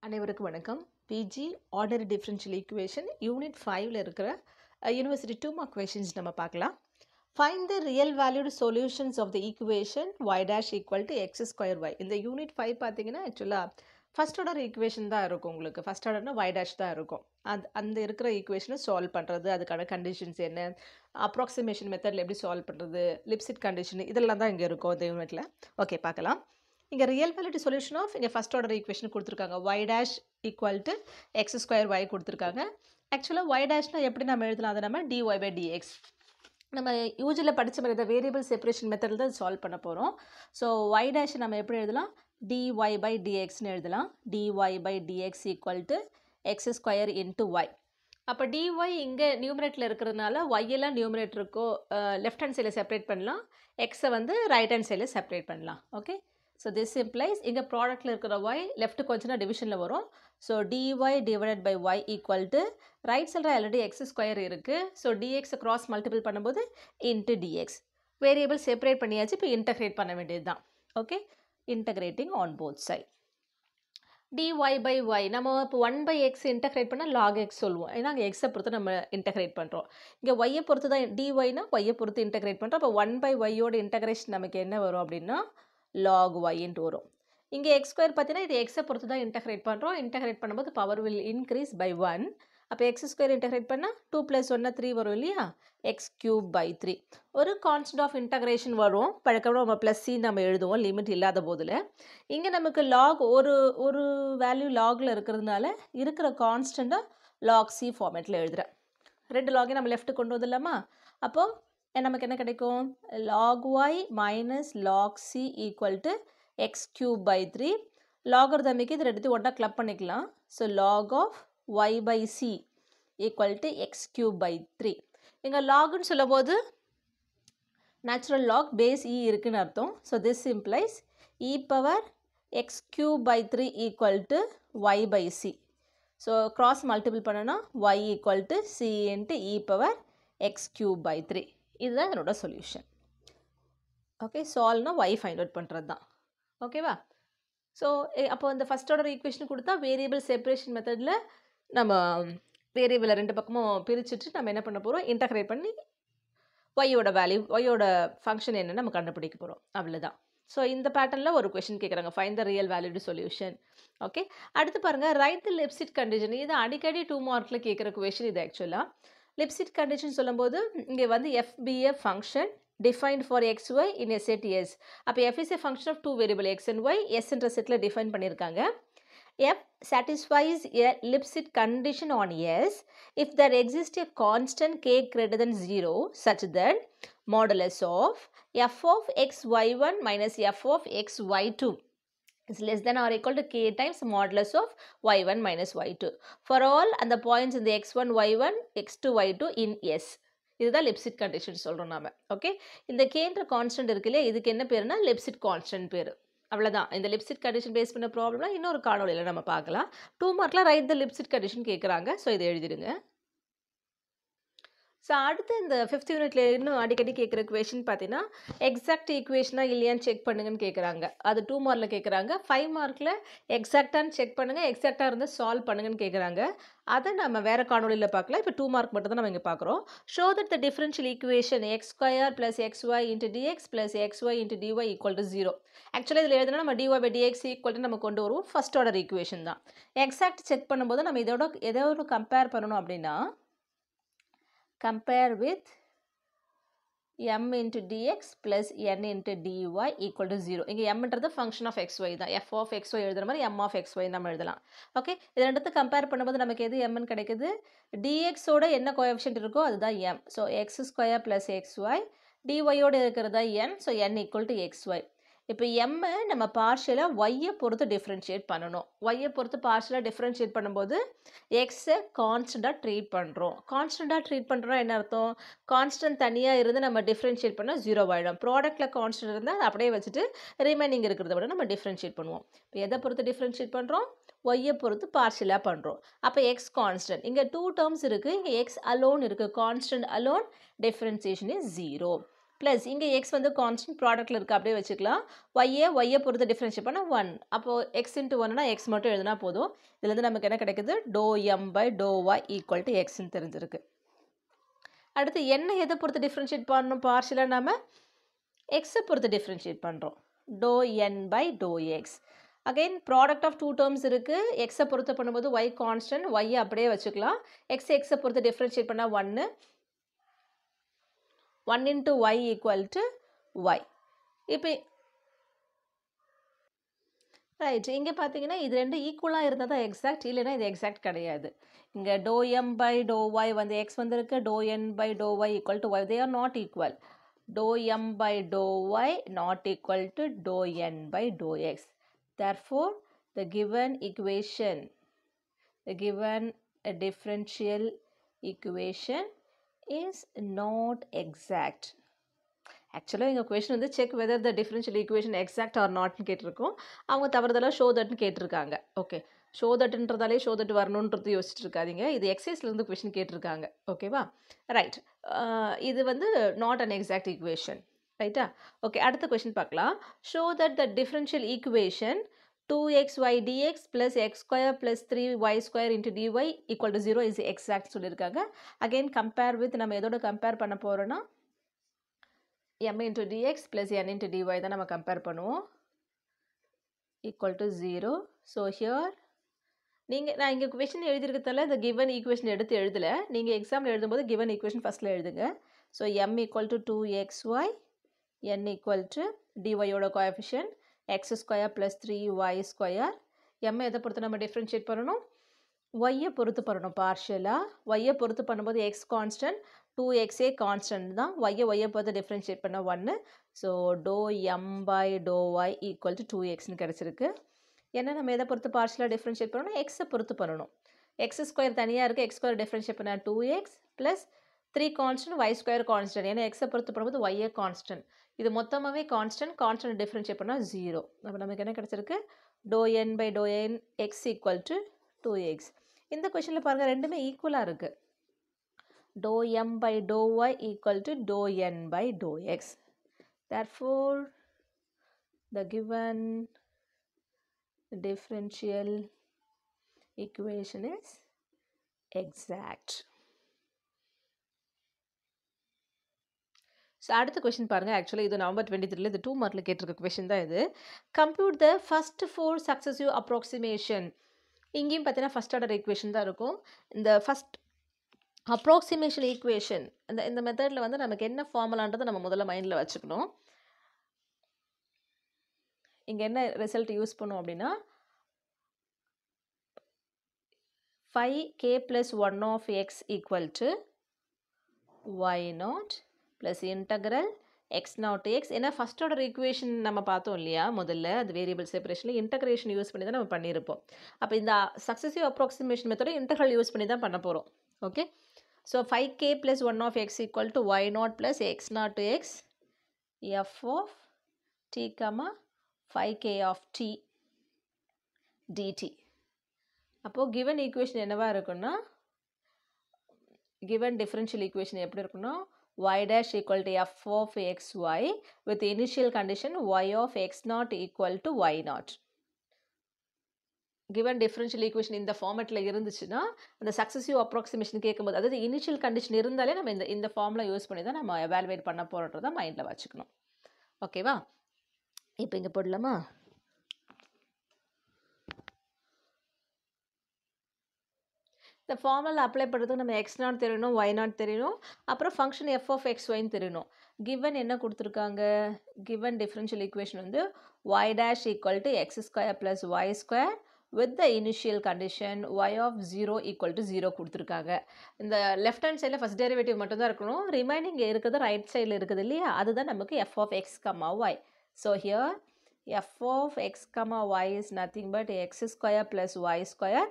அனைவருக்கும் வணக்கம். பிஜி ஆர்டர் டிஃபரன்ஷியல் ஈக்குவேஷன் யூனிட் 5ல் இருக்கிற யூனிவர்சிட்டி 2 மார்க் கொஷின்ஸ் நம்ம பார்க்கலாம். Find the real valued solutions of the equation y dash equal to x square y. இந்த யூனிட் 5 பார்த்தீங்கன்னா ஆக்சுவலாக ஃபஸ்ட் ஆர்டர் ஈக்குவேஷன் தான் இருக்கும். உங்களுக்கு ஃபஸ்ட் ஆர்டர்னா y dash தான் இருக்கும். அந்த இருக்கிற ஈக்குவேஷனை சால்வ் பண்ணுறது, அதுக்கான கண்டிஷன்ஸ் என்ன, அப்ராக்சிமேஷன் மெத்தடில் எப்படி சால்வ் பண்ணுறது, லிப்சிட் கண்டிஷன், இதெல்லாம் தான் இங்கே இருக்கும் இந்த யூனிட்டில். ஓகே, பார்க்கலாம். இங்கே ரியல் வேல்யூடு சொல்யூஷன் ஆஃப் இங்கே ஃபஸ்ட் ஆர்டர் ஈக்குவேஷன் கொடுத்துருக்காங்க. y dash equal to x square y கொடுத்துருக்காங்க. ஆக்சுவலாக y dashனால் எப்படி நம்ம எழுதலாம்? அதை நம்ம dy by dx. நம்ம யூஜியில் படித்த மாதிரி இந்த வேரியபிள் செப்பரேஷன் மெத்தடில் தான் சால்வ் பண்ண போகிறோம். ஸோ y dash நம்ம எப்படி எழுதலாம்? dy by dxன்னு எழுதலாம். dy by dx equal to x square into y. அப்போ dy இங்கே நியூமரேட்டில் இருக்கிறதுனால y எல்லாம் நியூமரேட்டருக்கோ லெஃப்ட் ஹேண்ட் சைடில் செப்பரேட் பண்ணலாம், எக்ஸை வந்து ரைட் ஹேண்ட் சைடில் செப்பரேட் பண்ணலாம். ஓகே, ஸோ திஸ் இம்ப்ளைஸ் இங்கே ப்ராடக்ட்டில் இருக்கிற y லெஃப்ட் கொஞ்சம் டிவிஷனில் வரும். So dy divided by y equal to right சைடில் ஆல்ரெடி எக்ஸ் ஸ்கொயர் இருக்குது. ஸோ dx கிராஸ் மல்டிபிள் பண்ணும்போது இன்ட்டு dx. வேரியபிள் செப்பரேட் பண்ணியாச்சு, இப்போ இன்டகிரேட் பண்ண வேண்டியது தான். Okay, integrating on both side. dy by y நம்ம இப்போ 1/x இன்டகிரேட் பண்ணால் log x சொல்லுவோம். ஏன்னா அங்கே எக்ஸை பொறுத்து நம்ம இன்டகிரேட் பண்ணுறோம். இங்கே y பொறுத்து தான் dyனா y பொறுத்து இன்டகிரேட் பண்ணுறோம். அப்போ 1/y இன்டகிரேஷன் நமக்கு என்ன வரும் அப்படின்னா log y வரும். இங்கே x ஸ்கொயர் பார்த்தீங்கன்னா இது எக்ஸை பொறுத்து தான் இன்டகிரேட் பண்ணுறோம். இன்டகிரேட் பண்ணும்போது பவர் வில் இன்க்ரீஸ் பை 1. அப்போ எக்ஸ் ஸ்கொயர் இன்டகிரேட் பண்ணால் 2 + 1 3 வரும் இல்லையா? X cube by 3. ஒரு கான்ஸ்டன்ட் ஆஃப் இன்டகிரேஷன் வரும். பழக்கமாக நம்ம ப்ளஸ் சி நம்ம எழுதுவோம் லிமிட் இல்லாத போதில். இங்கே நமக்கு லாக் ஒரு வேல்யூ லாகில் இருக்கிறதுனால இருக்கிற கான்ஸ்டண்ட்டாக லாக் சி ஃபார்மேட்டில் எழுதுகிறேன். ரெண்டு லாகே நம்ம லெஃப்ட்டு கொண்டு வந்துடலாமா? அப்போது நமக்கு என்ன கிடைக்கும்? log y minus log c equal to x cube by 3. லாகர்தமிக்கு இது ரெண்டுத்தையும் ஒன்றா கிளப் பண்ணிக்கலாம். So log of y by c equal to x cube by 3. இங்கே லாகுன்னு சொல்லும் போது நேச்சுரல் லாக் பேஸ் இ இருக்குன்னு அர்த்தம். So this implies e power x cube by 3 equal to y by c. So cross multiple பண்ணனா y equal to c into e power x cube by 3. இதுதான் இதனோட solution. Okay, சால்வ்னா y find out பண்ணுறது தான். ஓகேவா? So அப்போ இந்த first order equation கொடுத்தா வேரியபிள் செப்பரேஷன் மெத்தடில் நம்ம வேரியபிளை ரெண்டு பக்கமும் பிரிச்சுட்டு நம்ம என்ன பண்ண போகிறோம்? இன்டகிரேட் பண்ணி ஒய்யோட வேல்யூ, ஒய்யோட ஃபங்க்ஷன் என்னன்னு நம்ம கண்டுபிடிக்க போகிறோம். அவ்வளோதான். ஸோ இந்த பேட்டர்னில் ஒரு கொஷின் கேட்குறாங்க, find the real valued solution. Okay, அடுத்து பாருங்கள், ரைட் த லிப்சிட் கண்டிஷன். இது அடிக்கடி 2 மார்க்கில் கேட்குற கொஷின் இது. ஆக்சுவலாக லிப்சிட் கண்டிஷன் சொல்லும்போது இங்கே வந்து f be a function defined for xy in a set S. அப்போ f is a function of two variable x and y. S என்ற செட்டில் டிஃபைன் பண்ணியிருக்காங்க. f satisfies a Lipschitz condition on S if there exists a constant k greater than 0 such that modulus of f of xy1 minus f of xy2 is less than or equal to k times modulus of y1 minus y2 for all and the points in the x1, y1, x2, y2 in S. இதுதான் லிப்சிட் condition சொல்கிறோம் நாம. Okay, இந்த கேன்ற constant இருக்கு இல்லையா, இதுக்கு என்ன பேருனா லிப்சிட் constant பேர். அவ்வளோதான். இந்த லிப்சிட் கண்டிஷன் பேஸ் பண்ண ப்ராப்ளம்லாம் இன்னொரு காணொலியில் நம்ம பார்க்கலாம். 2 மார்க்கில் ரைட் த லிப்சிட் கண்டிஷன் கேட்குறாங்க. ஸோ இதை எழுதிடுங்க. ஸோ அடுத்து இந்த 5th யூனிட்ல இன்னும் அடிக்கடி கேட்குற கொஷின் பார்த்தீங்கன்னா எக்ஸாக்ட் ஈக்குவேஷனாக இல்லையான்னு செக் பண்ணுங்கன்னு கேட்குறாங்க. அது 2 மார்க்கில் கேட்குறாங்க. 5 மார்க்கில் எக்ஸாக்டான்னு செக் பண்ணுங்கள், எக்ஸாக்டாக இருந்து சால்வ் பண்ணுங்கன்னு கேட்குறாங்க. அதை நம்ம வேறு காணொலியில் பார்க்கலாம். இப்போ 2 மார்க் மட்டும் தான் நம்ம இங்கே பார்க்குறோம். Show that the differential equation X square plus xy into dx plus xy into dy equal to 0. ஆக்சுவலாக இதில் எழுதுனா நம்ம dy by dx equal to நம்ம கொண்டு வருவோம். ஃபஸ்ட் ஆர்டர் ஈக்குவேஷன் தான். எக்ஸாக்ட் செக் பண்ணும்போது நம்ம எதோட கம்பேர் பண்ணணும் அப்படின்னா compare with m into dx plus n into dy equal to 0. இங்கே mன்றது function of xy தான். f of xy எழுதுற மாதிரி m of xy நம்ம எழுதலாம். ஓகே, இது ரெண்டுத்தை கம்பேர் பண்ணும்போது நமக்கு எது mன்னு கிடைக்குது? dx ஓட என்ன கோஎஃபிஷியன்ட் இருக்கோ அதுதான் m. So X square plus xy, dy ஓட இருக்கிறதா n. So n equal to xy. இப்போ m நம்ம பார்ஷியலாக ஒய்யை பொறுத்து டிஃப்ரென்ஷியேட் பண்ணணும். ஒய்யை பொறுத்து பார்ஷியலாக டிஃப்ரென்ஷியேட் பண்ணும்போது எக்ஸை கான்ஸ்டண்ட்டாக ட்ரீட் பண்ணுறோம். கான்ஸ்டண்ட்டாக ட்ரீட் பண்ணுறோன்னா என்ன அர்த்தம்? கான்ஸ்டன்ட் தனியாக இருந்து நம்ம டிஃப்ரென்ஷியேட் பண்ணால் 0 ஆகிடும். ப்ராடக்ட்டில் கான்ஸ்டன்ட் இருந்தால் அதை அப்படியே வச்சுட்டு ரிமைனிங் இருக்கிறத விட நம்ம டிஃப்ரென்ஷியேட் பண்ணுவோம். இப்போ எதை பொறுத்து டிஃப்ரென்ஷியேட் பண்ணுறோம்? ஒய்யை பொறுத்து பார்ஷியலாக பண்ணுறோம். அப்போ எக்ஸ் கான்ஸ்டன்ட். இங்கே 2 டேர்ம்ஸ் இருக்குது, இங்கே எக்ஸ் அலோன் இருக்குது. Constant alone, differentiation is 0. Plus இங்கே எக்ஸ் வந்து கான்ஸ்டன்ட் ப்ராடக்ட்டில் இருக்குது அப்படியே வச்சுக்கலாம். ஒய்யை பொறுத்து டிஃப்ரென்ஷியேட் பண்ணால் 1. அப்போது எக்ஸ் இன்ட்டு 1னா எக்ஸ் மட்டும் எழுதினா போதும். இதுலேருந்து நமக்கு என்ன கிடைக்குது, doe M by to y equal to எக்ஸ்ன்னு தெரிஞ்சிருக்கு. அடுத்து என்ன எதை பொறுத்து டிஃப்ரென்ஷியேட் பண்ணணும், பார்ஷியலாக நம்ம எக்ஸை பொறுத்து டிஃப்ரென்ஷியேட் பண்ணுறோம். டோ என் பை டோ x. Again product of 2 terms இருக்குது. எக்ஸை பொறுத்து பண்ணும்போது ஒய் கான்ஸ்டன்ட், ஒய்யை அப்படியே வச்சுக்கலாம். எக்ஸை பொறுத்து டிஃப்ரென்ஷியேட் பண்ணால் 1. 1 into y equal to y. இப்போ ரைட், இங்கே பார்த்தீங்கன்னா இது ரெண்டு ஈக்குவலாக இருந்தால் தான் எக்ஸாக்ட், இல்லைன்னா இது எக்ஸாக்ட் கிடையாது. இங்கே டோ எம் பை டோ ஒய் வந்து எக்ஸ் வந்திருக்கு, டோ n by to y equal to y. They are not equal. டோ M by to y not equal to டோ என் பை டோ x. Therefore the given equation, the given differential equation is not exact. ஆக்சுவலாக எங்கள் question வந்து check whether the differential equation exact or நாட்னு கேட்டிருக்கோம். அவங்க தவறுதலாக ஷோ தட்னு கேட்டிருக்காங்க. ஓகே, ஷோ தட்டுன்றதாலே ஷோ தட்டு வரணுன்றது யோசிச்சுட்டு இருக்காதிங்க. இது எக்ஸைஸ்லேருந்து கொஷின் கேட்டிருக்காங்க. ஓகேவா, ரைட். இது வந்து நாட் அன் எக்ஸாக்ட் ஈக்குவேஷன், ரைட்டா? ஓகே, அடுத்த கொஷின் பார்க்கலாம். Show that the differential equation 2xy dx plus x square plus 3y square into dy equal to 0 is exact சொல்லியிருக்காங்க. அகெயின் கம்பேர் வித், நம்ம எதோட கம்பேர் பண்ண போகிறோன்னா m into dx plus n into dy தான் நம்ம compare பண்ணுவோம். equal to 0. So here நான் இங்கே கொஷின் எழுதியிருக்கிறதால இந்த கிவன் ஈக்குவேஷன் எடுத்து எழுதலை. நீங்கள் எக்ஸாமில் எழுதும்போது கிவன் ஈக்குவேஷன் ஃபஸ்ட்டில் எழுதுங்க. So m equal to 2xy, n equal to dyயோட coefficient x square plus 3y square. m எதை பொறுத்து நம்ம டிஃப்ரென்ஷியேட் பண்ணணும், ஒய்யை பொறுத்து பண்ணணும். பார்ஷியலாக ஒய்யை பொறுத்து பண்ணும்போது எக்ஸ் கான்ஸ்டன்ட், 2xஏ கான்ஸ்டன்ட் தான். ஒய்யை பொறுத்து டிஃப்ரென்ஷியேட் பண்ண 1. So doe M by to y equal to 2xன்னு கிடச்சிருக்கு. ஏன்னா நம்ம எதை பொறுத்து பார்ஷியலாக டிஃப்ரென்ஷியேட் பண்ணணும், எக்ஸை பொறுத்து பண்ணணும். எக்ஸ் ஸ்கொயர் தனியாக இருக்குது, எக்ஸ் ஸ்கொயர் டிஃப்ரென்ஷியேட் பண்ண 2x plus 3 constant, y square constant. ஏன்னா எக்ஸை பொறுத்து பண்ணும்போது ஒய்ஏ கான்ஸ்டன்ட். இது மொத்தமாகவே கான்ஸ்டன்ட் டிஃப்ரென்ஷியேட் பண்ணால் 0. அப்போ நமக்கு என்ன கிடச்சிருக்கு, டோ என் பை டோ n x equal to 2x. இந்த கொஷனில் பாருங்கள் ரெண்டுமே ஈக்குவலாக இருக்குது. டோ M by to y equal to டோ என் பை டோ x. Therefore the given differential equation is exact. ஸோ அடுத்த கொஷின் பாருங்கள். ஆக்சுவலி இது நவம்பர் 23 இது 2 மார்க்கில் கேட்டிருக்க கொஷின் தான் இது. Compute the first 4 successive approximation. இங்கேயும் பார்த்தீங்கன்னா ஃபஸ்ட் ஆர்டர் ஈக்குவேஷன் தான் இருக்கும். இந்த ஃபஸ்ட் அப்ராக்சிமேஷன் ஈக்குவேஷன் இந்த மெத்தடில் வந்து நமக்கு என்ன ஃபார்முலான்றதை நம்ம முதல்ல மைண்டில் வச்சுக்கணும். இங்கே என்ன ரிசல்ட் யூஸ் பண்ணுவோம் அப்படின்னா 5k plus 1 of x equal to y0 plus integral x0 to x. ஏன்னா ஃபஸ்ட் ஆர்டர் ஈக்குவேஷன் நம்ம பார்த்தோம் இல்லையா முதல்ல, அது வேரியபிள் செப்பரேஷனில் இன்டகிரேஷன் யூஸ் பண்ணி தான் நம்ம பண்ணியிருப்போம். அப்போ இந்த சக்ஸசிவ் அப்ராக்சிமேஷன் மெத்தடை இன்டகிரல் யூஸ் பண்ணி தான் பண்ண போகிறோம். Okay, so 5k plus 1 of x equal to y0 plus x0 to x f of t, 5k of t dt. அப்போது கிவன் ஈக்குவேஷன் என்னவா இருக்குன்னா, கிவன் டிஃபரன்ஷியல் ஈக்குவேஷன் எப்படி இருக்குன்னா y dash equal to f of xy with initial condition y of x0 equal to y0. given differential equation இந்த ஃபார்மேட்டில் இருந்துச்சுன்னா அந்த successive approximation கேட்கும்போது, அதாவது இனிஷியல் கண்டிஷன் இருந்தாலே நம்ம இந்த ஃபார்முலா யூஸ் பண்ணி தான் நம்ம எவாலுவேட் பண்ண போகிறோன்றதை மைண்டில் வச்சுக்கணும். ஓகேவா, இப்போ இங்கே போடலாமா? இந்த ஃபார்முலா அப்ளை பண்ணுறதுக்கு நம்ம x0 தெரியணும், y0 தெரியணும், அப்புறம் ஃபங்க்ஷன் f of xyன்னு தெரியணும். கிவன் என்ன கொடுத்துருக்காங்க, கிவன் டிஃபரன்ஷியல் ஈக்குவேஷன் வந்து y dash equal to x square plus y square with the initial condition y of 0 equal to 0 கொடுத்துருக்காங்க. இந்த லெஃப்ட் ஹேண்ட் சைடில் ஃபஸ்ட் டெரிவேட்டிவ் மட்டும் தான் இருக்கணும், ரிமைனிங் இருக்குது ரைட் சைடில் இருக்குது இல்லையா, அதுதான் நமக்கு f of x, y. So here f of x, y is nothing but x square plus y square.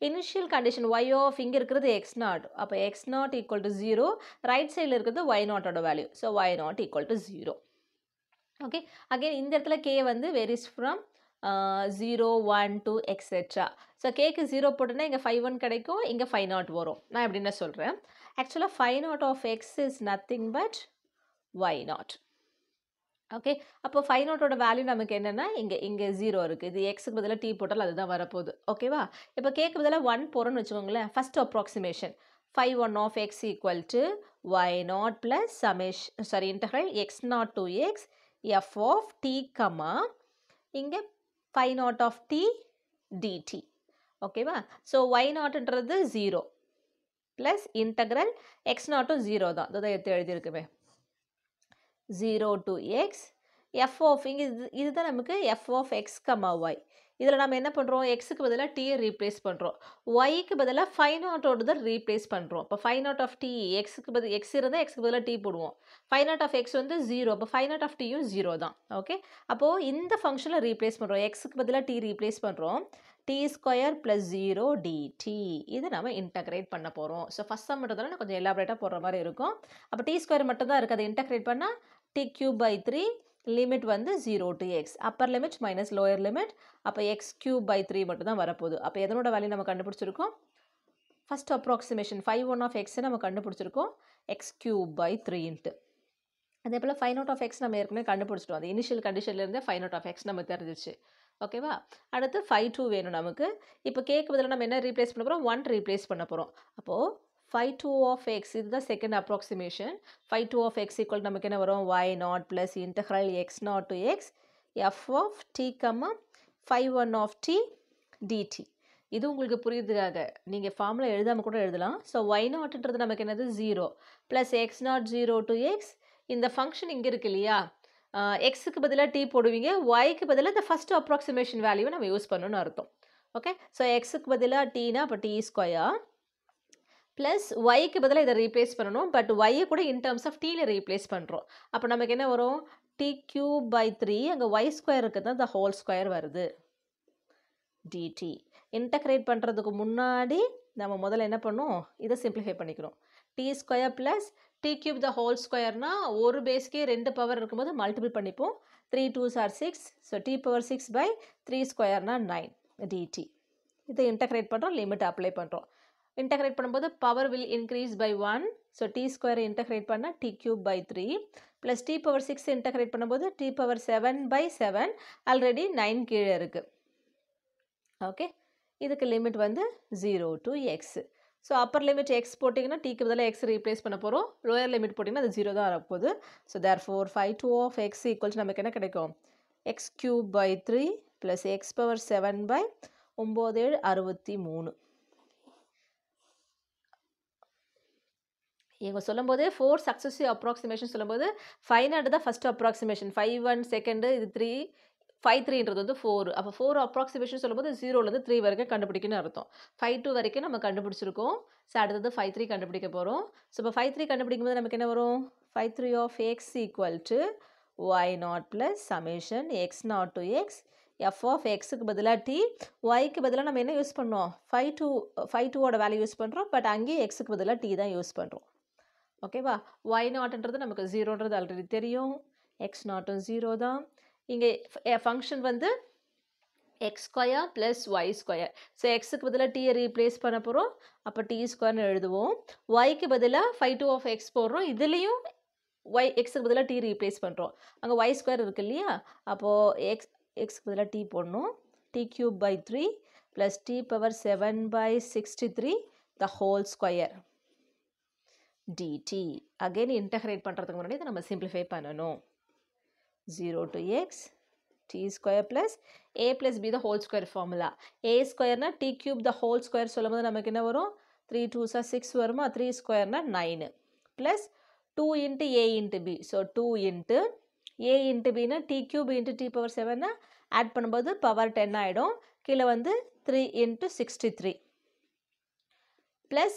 Initial condition y of இங்கே இருக்கிறது x0, அப்போ x0 equal to 0, ரைட் சைடில் இருக்கிறது y0 ஓட value, so y0 equal to 0. Okay, again இந்த இடத்துல k வந்து varies from 0, 1, 2 etcetera. So கேக்கு 0 போட்டோன்னா இங்கே 5-1 கிடைக்கும், இங்கே 5-0 வரும். நான் எப்படின்னு சொல்கிறேன். ஆக்சுவலாக 5-0 of x is nothing but y0. Okay. அப்போ ஃபை நாட்டோட வேல்யூ நமக்கு என்னன்னா, இங்க 0 இருக்கு. இது எக்ஸ்க்கு பதிலா t போட்டால் அதுதான் வரப்போகுது. ஓகேவா? இப்போ கேக்கு பதிலா 1 போடுறோம்னு வச்சுக்கோங்களேன். First approximation. phi 1 of x equal to y naught plus integral x naught to x f of t, இங்க phi naught of t dt. ஓகேவா? So y நாட்ன்றது 0 plus integral x naught 0 தான். அதை எடுத்து எழுதியிருக்குமே. 0 to x f of இதுதான் நமக்கு f of x, y. இதில் நம்ம என்ன பண்ணுறோம்? எக்ஸுக்கு பதிலாக t ரீப்ளேஸ் பண்ணுறோம். yக்கு பதிலாக ஃபை நாட்டோடு தான் ரீப்ளேஸ் பண்ணுறோம். இப்போ phi naught of t x இருந்தால் எக்ஸுக்கு பதிலாக t போடுவோம். ஃபை நாட் ஆஃப் எக்ஸ் வந்து 0. அப்போ ஃபை நாட் ஆஃப் tயும் 0 தான். ஓகே. அப்போது இந்த ஃபங்க்ஷனில் ரீப்ளேஸ் பண்ணுறோம். எக்ஸுக்கு பதிலாக t ரீப்ளேஸ் பண்ணுறோம். t square plus 0 dt. இது நம்ம இன்டகிரேட் பண்ண போகிறோம். ஸோ ஃபஸ்ட் சம் மட்டும் நான் கொஞ்சம் எலாபரேட்டாக போடுற மாதிரி இருக்கும். அப்போ t ஸ்கொயர் மட்டும் தான் இருக்குது. அதை இன்டகிரேட் பண்ணால் t cube by 3 லிமிட் வந்து 0 to x. Upper limit minus lower limit. அப்போ x cube by 3 மட்டும் தான் வரப்போகுது. அப்போ எதனோட வேல்யூ நம்ம கண்டுபிடிச்சிருக்கோம்? First approximation phi 1 of x நம்ம கண்டுபிடிச்சிருக்கோம். x cube by 3 அதே போல் phi naught of x நம்ம ஏற்கனவே கண்டுபிடிச்சிட்டோம். அது initial கண்டிஷன்லேருந்தே phi naught of x நம்ம தெரிஞ்சிச்சு. ஓகேவா? அடுத்து phi 2 வேணும் நமக்கு. இப்போ கேக்கு பதிலாக நம்ம என்ன ரீப்ளேஸ் பண்ண போகிறோம்? 1 ரீப்ளேஸ் பண்ண போகிறோம். அப்போது phi 2 of x இதுதான் second approximation. phi 2 of x equal நமக்கு என்ன வரும்? y naught plus integral x naught to x f of t, phi 1 of t dt. இது உங்களுக்கு புரியுதுக்காக நீங்கள் ஃபார்முலா எழுதாமல் கூட எழுதலாம். ஸோ y நாட்ன்றது நமக்கு என்னது? 0 plus x not 0 to x. இந்த ஃபங்க்ஷன் இங்கே இருக்கு இல்லையா? எக்ஸுக்கு பதிலாக t போடுவீங்க. yக்கு பதிலாக இந்த ஃபஸ்ட் அப்ராக்சிமேஷன் வேல்யூவை நம்ம யூஸ் பண்ணணும்னு அர்த்தம். ஓகே. ஸோ எக்ஸுக்கு பதிலாக tனா அப்போ t ஸ்கொயர் ப்ளஸ் ஒய்க்கு பதிலாக இதை ரீப்ளேஸ் பண்ணணும். பட் ஒய்யை கூட இன் டேர்ம்ஸ் ஆஃப் டீயில் ரீப்ளேஸ் பண்ணுறோம். அப்போ நமக்கு என்ன வரும்? டி கியூப் பை 3 அங்கே ஒய் ஸ்கொயர் இருக்குது தான், இந்த ஹோல் ஸ்கொயர் வருது டிடி. இன்டகிரேட் பண்ணுறதுக்கு முன்னாடி நம்ம முதல்ல என்ன பண்ணோம்? இதை சிம்பிளிஃபை பண்ணிக்கிறோம். T square plus t cube the whole ஸ்கொயர்னா ஒரு பேஸ்க்கே 2 பவர் இருக்கும்போது மல்டிபிள் பண்ணிப்போம். 3 2s are 6. So t power 6 by 3 ஸ்கொயர்னா 9 டிடி. இதை இன்டகிரேட் பண்ணுறோம், லிமிட் அப்ளை பண்ணுறோம். இன்டகிரேட் பண்ணும்போது power will increase by 1. So t square integrate பண்ணால் t cube by 3 plus t power 6 integrate பண்ணும்போது டி பவர் 7 by 7. ஆல்ரெடி 9 கீழே இருக்குது. ஓகே. இதுக்கு லிமிட் வந்து 0 to x. So upper limit x போட்டிங்கன்னா டீக்கு பதிலாக x ரீப்ளேஸ் பண்ண போகிறோம். லோயர் லிமிட் போட்டிங்கன்னா அது 0 தான் வரப்போகுது. So therefore phi 2 of x equals நமக்கு என்ன கிடைக்கும்? x cube by 3 plus x power 7 by 9 7 63. இவங்க சொல்லும்போது 4 சக்ஸஸிவ் அப்ராக்சிமேஷன் சொல்லும்போது 5 தான் ஃபஸ்ட் அப்ராக்சிமேஷன். 5 1 செகண்டு, இது 3 5 3ன்றது வந்து 4. அப்போ 4 அப்ராக்சிமேஷன் சொல்லும்போது 0லேருந்து 3 வரைக்கும் கண்டுபிடிக்கணும்னு அர்த்தம். 5 2 வரைக்கும் நம்ம கண்டுபிடிச்சிருக்கோம். ஸோ அடுத்தது 5 3 கண்டுபிடிக்க போகிறோம். ஸோ இப்போ 5 3 கண்டுபிடிக்கும் போது நமக்கு என்ன வரும்? 5 3 of x equal to y not plus summation x not to X f of xக்கு பதிலாக t, yக்கு பதிலாக நம்ம என்ன யூஸ் பண்ணோம்? 5 2ஓட வேல்யூ யூஸ் பண்ணுறோம். பட் அங்கேயே xக்கு பதிலாக t தான் யூஸ் பண்ணுறோம். ஓகேவா? y நாட்ன்றது நமக்கு 0ன்றது ஆல்ரெடி தெரியும். x நாட்டும் 0 தான். இங்கே ஃபங்க்ஷன் வந்து x square plus y square. So எக்ஸுக்கு பதிலாக டீயை ரீப்ளேஸ் பண்ண போகிறோம். அப்போ டி ஸ்கொயர்னு எழுதுவோம். ஒய்க்கு பதிலாக 5 2 of x போடுறோம். இதுலேயும் எக்ஸுக்கு பதிலாக டி ரீப்ளேஸ் பண்ணுறோம். அங்கே ஒய் ஸ்கொயர் இருக்கு இல்லையா? அப்போது எக்ஸுக்கு பதிலாக டி போடணும். T cube by 3 plus t power 7 by 63 the whole square dt. Again integrate பண்ணுறதுக்கு முன்னாடி இதை நம்ம சிம்பிளிஃபை பண்ணணும். 0 to x t square plus a plus b the whole square formula. a square na t cube the whole square சொல்லும்போது நமக்கு என்ன வரும்? 3 2s are 6 வருமா? 3 square na 9 plus 2 into a into b. So 2 into a into b na t cube into t power 7 na add பண்ணும்போது power 10 ஆயிடும். கீழே வந்து 3 into 63 plus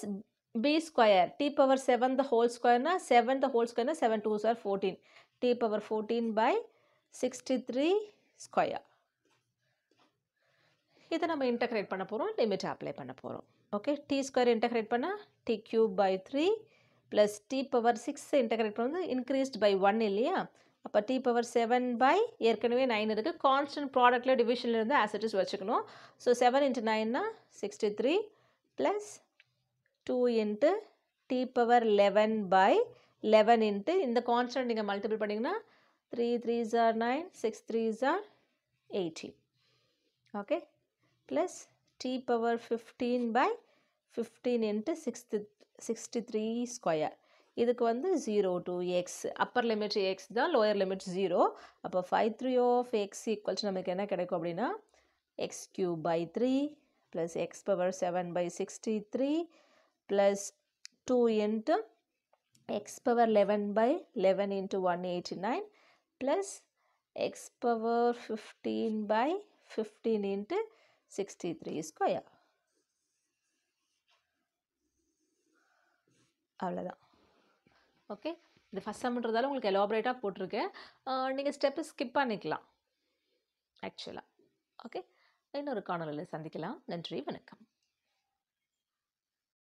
b square t power 7 the whole square na 7 the whole square na 7 2s are 14 t power 14 by 63 square. இதை நம்ம integrate பண்ண போகிறோம், limit apply பண்ண போகிறோம். ஓகே. டி ஸ்கொயர் இன்டகிரேட் பண்ணால் t cube by 3 plus t power 6 integrate பண்ணுறது increased by 1 இல்லையா? அப்போ டி பவர் 7 பை ஏற்கனவே 9 இருக்குது. கான்ஸ்டன்ட் ப்ராடக்டில் டிவிஷனில் இருந்து ஆஸ் இட் இஸ் வச்சுக்கணும். So 7 into 9 63 plus 2 into t power 11 by 11 into இந்த கான்ஸ்டன்ட் நீங்கள் மல்டிபிள் பண்ணிங்கன்னா 3 3s are 9, 6 3s are 18. Okay, plus t power 15 by 15 into 63 square. இதுக்கு வந்து 0 to x, upper limit x தான், lower limit 0. அப்போ 5 3 of x equals நமக்கு என்ன கிடைக்கும் அப்படின்னா x cube by 3 plus x power 7 by 63 plus 2 into x power 11 by 11 into 189 plus x power 15 by 15 into 63 square. அவ்வளோதான். Okay, இது ஃபஸ்ட் சம்ன்றதால உங்களுக்கு எலாபரேட்டாக போட்டிருக்கேன். நீங்கள் ஸ்டெப்பு ஸ்கிப் பண்ணிக்கலாம் ஆக்சுவலாக. ஓகே, இன்னொரு காணொலியில் சந்திக்கலாம். நன்றி, வணக்கம்.